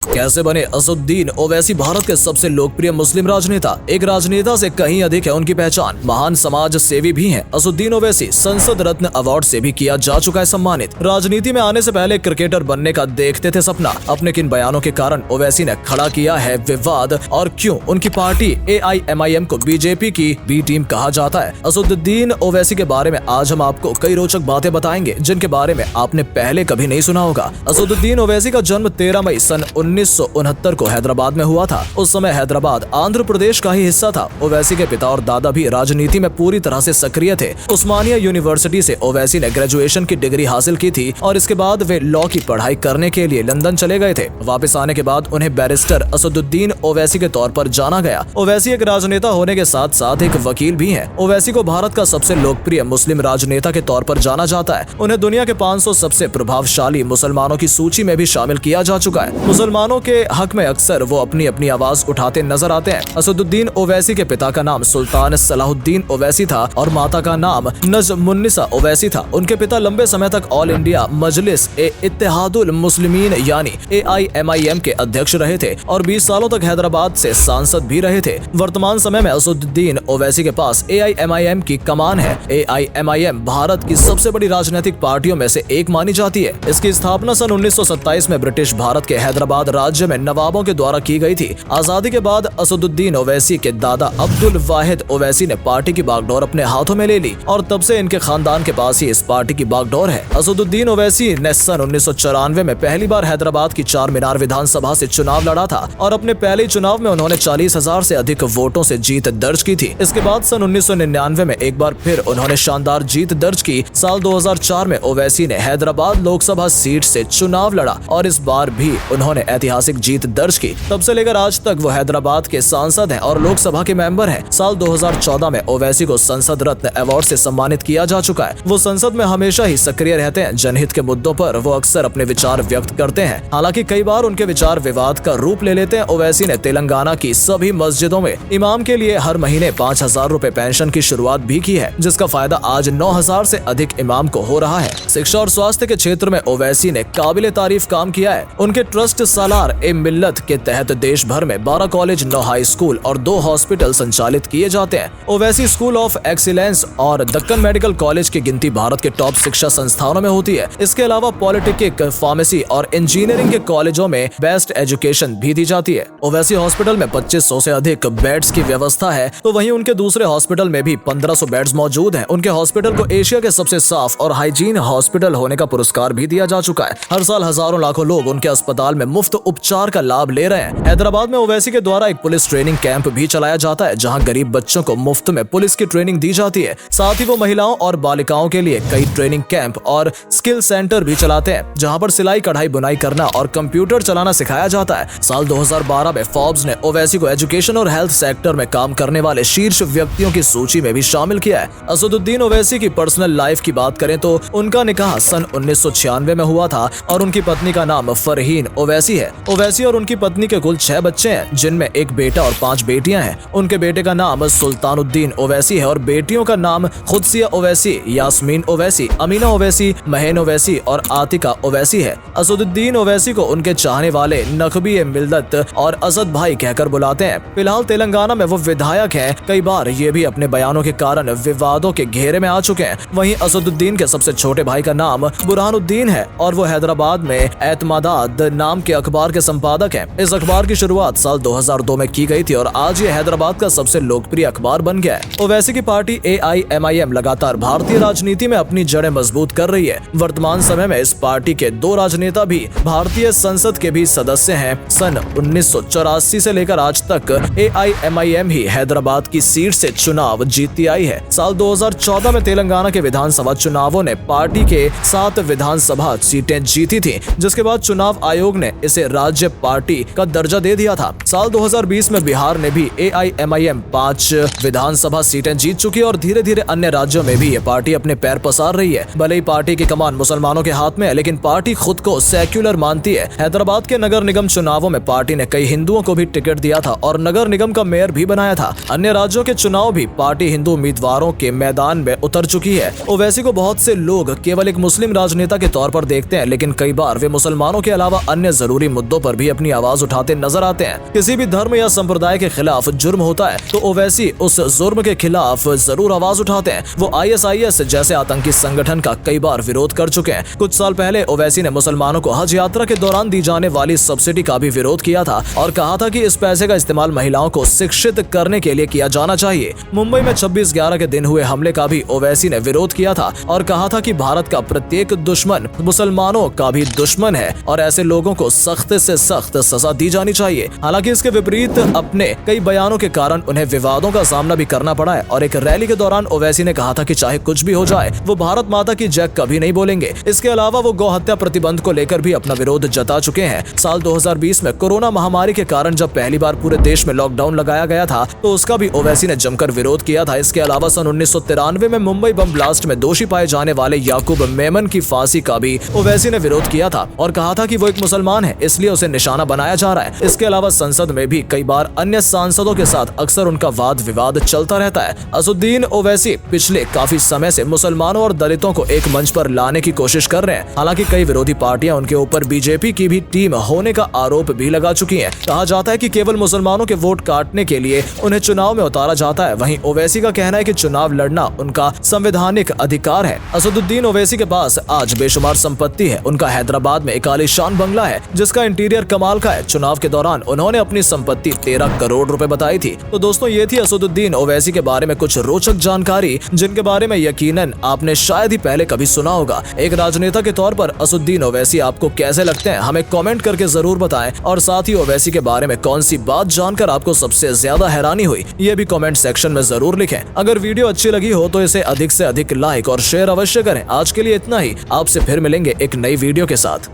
कैसे बने असदुद्दीन ओवैसी भारत के सबसे लोकप्रिय मुस्लिम राजनेता। एक राजनेता से कहीं अधिक है उनकी पहचान। महान समाज सेवी भी हैं। असदुद्दीन ओवैसी संसद रत्न अवार्ड से भी किया जा चुका है सम्मानित। राजनीति में आने से पहले क्रिकेटर बनने का देखते थे सपना। अपने किन बयानों के कारण ओवैसी ने खड़ा किया है विवाद और क्यों उनकी पार्टी AIMIM को बीजेपी की बी टीम कहा जाता है। असदुद्दीन ओवैसी के बारे में आज हम आपको कई रोचक बातें बताएंगे जिनके बारे में आपने पहले कभी नहीं सुना होगा। असदुद्दीन ओवैसी का जन्म 13 मई सन 1969 को हैदराबाद में हुआ था। उस समय हैदराबाद आंध्र प्रदेश का ही हिस्सा था। ओवैसी के पिता और दादा भी राजनीति में पूरी तरह से सक्रिय थे। उस्मानिया यूनिवर्सिटी से ओवैसी ने ग्रेजुएशन की डिग्री हासिल की थी और इसके बाद वे लॉ की पढ़ाई करने के लिए लंदन चले गए थे। वापस आने के बाद उन्हें बैरिस्टर असदुद्दीन ओवैसी के तौर पर जाना गया। ओवैसी एक राजनेता होने के साथ साथ एक वकील भी हैं। ओवैसी को भारत का सबसे लोकप्रिय मुस्लिम राजनेता के तौर पर जाना जाता है। उन्हें दुनिया के 500 सबसे प्रभावशाली मुसलमानों की सूची में भी शामिल किया जा चुका है। मुसलमानों के हक में अक्सर वो अपनी अपनी आवाज उठाते नजर आते हैं। असदुद्दीन ओवैसी के पिता का नाम सुल्तान सलाहुद्दीन ओवैसी था और माता का नाम नजमुन्निसा ओवैसी था। उनके पिता लंबे समय तक ऑल इंडिया मजलिस ए इत्तेहादुल मुस्लिमीन यानी AIMIM के अध्यक्ष रहे थे और 20 सालों तक हैदराबाद से सांसद भी रहे थे। वर्तमान समय में असदुद्दीन ओवैसी के पास AIMIM की कमान है। AIMIM भारत की सबसे बड़ी राजनीतिक पार्टियों में से एक मानी जाती है। इसकी स्थापना सन 1927 में ब्रिटिश भारत के हैदराबाद राज्य में नवाबों के द्वारा की गई थी। आजादी के बाद असदुद्दीन ओवैसी के दादा अब्दुल वाहिद ओवैसी ने पार्टी की बागडोर अपने हाथों में ले ली और तब से इनके खानदान के पास ही इस पार्टी की बागडोर है। असदुद्दीन ओवैसी ने सन 1994 में पहली बार हैदराबाद की चार मीनार विधानसभा से चुनाव लड़ा था और अपने पहले चुनाव में उन्होंने 40,000 से अधिक वोटों से जीत दर्ज की थी। इसके बाद सन 1999 में एक बार फिर उन्होंने शानदार जीत दर्ज की। साल 2004 में ओवैसी ने हैदराबाद लोकसभा सीट से चुनाव लड़ा और इस बार भी उन्होंने ऐतिहासिक जीत दर्ज की। तब से लेकर आज तक वो हैदराबाद के सांसद हैं और लोकसभा के मेंबर हैं। साल 2014 में ओवैसी को संसद रत्न अवार्ड से सम्मानित किया जा चुका है। वो संसद में हमेशा ही सक्रिय रहते हैं। जनहित के मुद्दों पर वो अक्सर अपने विचार व्यक्त करते हैं। हालांकि कई बार उनके विचार विवाद का रूप ले लेते हैं। ओवैसी ने तेलंगाना की सभी मस्जिदों में इमाम के लिए हर महीने 5,000 रुपए पेंशन की शुरुआत भी की है, जिसका फायदा आज 9,000 से अधिक इमाम को हो रहा है। शिक्षा और स्वास्थ्य के क्षेत्र में ओवैसी ने काबिले तारीफ काम किया है। उनके ट्रस्ट सालार ए मिल्लत के तहत देश भर में 12 कॉलेज, 9 हाई स्कूल और 2 हॉस्पिटल संचालित किए जाते हैं। ओवैसी स्कूल ऑफ एक्सीलेंस और दक्कन मेडिकल कॉलेज की गिनती भारत के टॉप शिक्षा संस्थानों में होती है। इसके अलावा पॉलिटेक्निक, फार्मेसी और इंजीनियरिंग के कॉलेजों में बेस्ट एजुकेशन भी दी जाती है। ओवैसी हॉस्पिटल में 2500 से अधिक बेड्स की व्यवस्था है, तो वहीं उनके दूसरे हॉस्पिटल में भी 1500 बेड्स मौजूद हैं। उनके हॉस्पिटल को एशिया के सबसे साफ और हाइजीन हॉस्पिटल होने का पुरस्कार भी दिया जा चुका है। हर साल हजारों लाखों लोग उनके अस्पताल में मुफ्त उपचार का लाभ ले रहे हैं। हैदराबाद में ओवैसी के द्वारा एक पुलिस ट्रेनिंग कैंप भी चलाया जाता है, जहां गरीब बच्चों को मुफ्त में पुलिस की ट्रेनिंग दी जाती है। साथ ही वो महिलाओं और बालिकाओं के लिए कई ट्रेनिंग कैंप और स्किल सेंटर भी चलाते हैं, जहां पर सिलाई, कढ़ाई, बुनाई करना और कंप्यूटर चलाना सिखाया जाता है। साल 2012 में फोर्ब्स ने ओवैसी को एजुकेशन और हेल्थ सेक्टर में काम करने वाले शीर्ष व्यक्तियों की सूची में भी शामिल किया है। असदुद्दीन ओवैसी की पर्सनल लाइफ की बात करें तो उनका निकाह सन 1996 में हुआ था और उनकी पत्नी का नाम फरहीन ओवैसी है। ओवैसी और उनकी पत्नी के कुल 6 बच्चे हैं, जिनमें एक बेटा और 5 बेटियां हैं। उनके बेटे का नाम सुल्तानुद्दीन ओवैसी है और बेटियों का नाम खुदसिया ओवैसी, यास्मीन ओवैसी, अमीना ओवैसी, महन ओवैसी और आतिका ओवैसी है। असदुद्दीन ओवैसी को उनके चाहने वाले नकबी ए मिल्लत और असद भाई कहकर बुलाते हैं। फिलहाल तेलंगाना में वो विधायक हैं। कई बार ये भी अपने बयानों के कारण विवादों के घेरे में आ चुके हैं। वहीं असदुद्दीन के सबसे छोटे भाई का नाम बुरहानुद्दीन है और वो हैदराबाद में एतमादाद नाम के अखबार के संपादक हैं। इस अखबार की शुरुआत साल 2002 में की गई थी और आज ये हैदराबाद का सबसे लोकप्रिय अखबार बन गया है। ओवैसी की पार्टी AIMIM लगातार भारतीय राजनीति में अपनी जड़ें मजबूत कर रही है। वर्तमान समय में इस पार्टी के 2 राजनेता भी भारतीय संसद के भी सदस्य हैं। सन 1984 से लेकर आज तक AIMIM ही हैदराबाद की सीट से चुनाव जीतती आई है। साल 2014 में तेलंगाना के विधानसभा चुनावों ने पार्टी के 7 विधानसभा सीटें जीती थी, जिसके बाद चुनाव आयोग ने इसे राज्य पार्टी का दर्जा दे दिया था। साल 2020 में बिहार ने भी AIMIM 5 विधानसभा सीटें जीत चुकी और धीरे धीरे अन्य राज्यों में भी ये पार्टी अपने पैर पसार रही है। भले ही पार्टी की कमान मुसलमानों के हाथ में है, लेकिन पार्टी खुद को सेक्युलर मानती है। हैदराबाद के नगर निगम चुनावों में पार्टी ने कई हिंदुओं को भी टिकट दिया था और नगर निगम का मेयर भी बनाया था। अन्य राज्यों के चुनाव भी पार्टी हिंदू उम्मीदवारों के मैदान में उतर चुकी है। ओवैसी को बहुत से लोग केवल एक मुस्लिम राजनेता के तौर पर देखते हैं, लेकिन कई बार वे मुसलमानों के अलावा अन्य जरूरी मुद्दों पर भी अपनी आवाज उठाते नजर आते हैं। किसी भी धर्म या संप्रदाय के खिलाफ जुर्म होता है तो ओवैसी उस जुर्म के खिलाफ जरूर आवाज उठाते हैं। वो ISIS जैसे आतंकी संगठन का कई बार विरोध कर चुके हैं। कुछ साल पहले ओवैसी ने मुसलमानों को हज यात्रा के दौरान दी जाने वाली सब्सिडी का भी विरोध किया था और कहा था कि इस पैसे का इस्तेमाल महिलाओं को शिक्षित करने के लिए किया जाना चाहिए। मुंबई में 26/11 के दिन हुए हमले का भी ओवैसी ने विरोध किया था और कहा था कि भारत का प्रत्येक दुश्मन मुसलमानों का भी दुश्मन है और ऐसे लोगों को सख्त से सख्त सजा दी जानी चाहिए। हालांकि इसके विपरीत अपने कई बयानों के कारण उन्हें विवादों का सामना भी करना पड़ा है और एक रैली के दौरान ओवैसी ने कहा था कि चाहे कुछ भी हो जाए वो भारत माता की जय कभी नहीं बोलेंगे। इसके अलावा वो गौ हत्या प्रतिबंध को लेकर भी अपना विरोध जता चुके हैं। साल 2020 में कोरोना महामारी के कारण जब पहली बार पूरे देश में लॉकडाउन लगाया गया था तो उसका भी ओवैसी ने जमकर विरोध किया था। इसके अलावा सन 1993 में मुंबई बम ब्लास्ट में दोषी पाए जाने वाले याकूब मेमन की फांसी का भी ओवैसी ने विरोध किया था और कहा था कि वो एक मुसलमान है इसलिए उसे निशाना बनाया जा रहा है। इसके अलावा संसद में भी कई बार अन्य सांसदों के साथ अक्सर उनका वाद विवाद चलता रहता है। असदुद्दीन ओवैसी पिछले काफी समय से मुसलमानों और दलितों को एक मंच पर लाने की कोशिश कर रहे हैं। हालांकि कई विरोधी पार्टियां उनके ऊपर बीजेपी की भी टीम होने का आरोप भी लगा चुकी हैं। कहा जाता है कि केवल मुसलमानों के वोट काटने के लिए उन्हें चुनाव में उतारा जाता है। वहीं ओवैसी का कहना है कि चुनाव लड़ना उनका संवैधानिक अधिकार है। असदुद्दीन ओवैसी के पास आज बेशुमार संपत्ति है। उनका हैदराबाद में एक आलीशान बंगला है जिसका इंटीरियर कमाल का है। चुनाव के दौरान उन्होंने अपनी संपत्ति 13 करोड़ रुपए बताई थी। तो दोस्तों ये थी असदुद्दीन ओवैसी के बारे में कुछ रोचक जानकारी जिनके बारे में यकीनन आपने शायद ही पहले कभी सुना होगा। एक राजनेता के तौर पर असदुद्दीन ओवैसी आपको कैसे लगते हैं हमें कमेंट करके जरूर बताएं और साथ ही ओवैसी के बारे में कौन सी बात जानकर आपको सबसे ज्यादा हैरानी हुई ये भी कमेंट सेक्शन में जरूर लिखें। अगर वीडियो अच्छी लगी हो तो इसे अधिक से अधिक लाइक और शेयर अवश्य करें। आज के लिए इतना ही, आपसे फिर मिलेंगे एक नई वीडियो के साथ।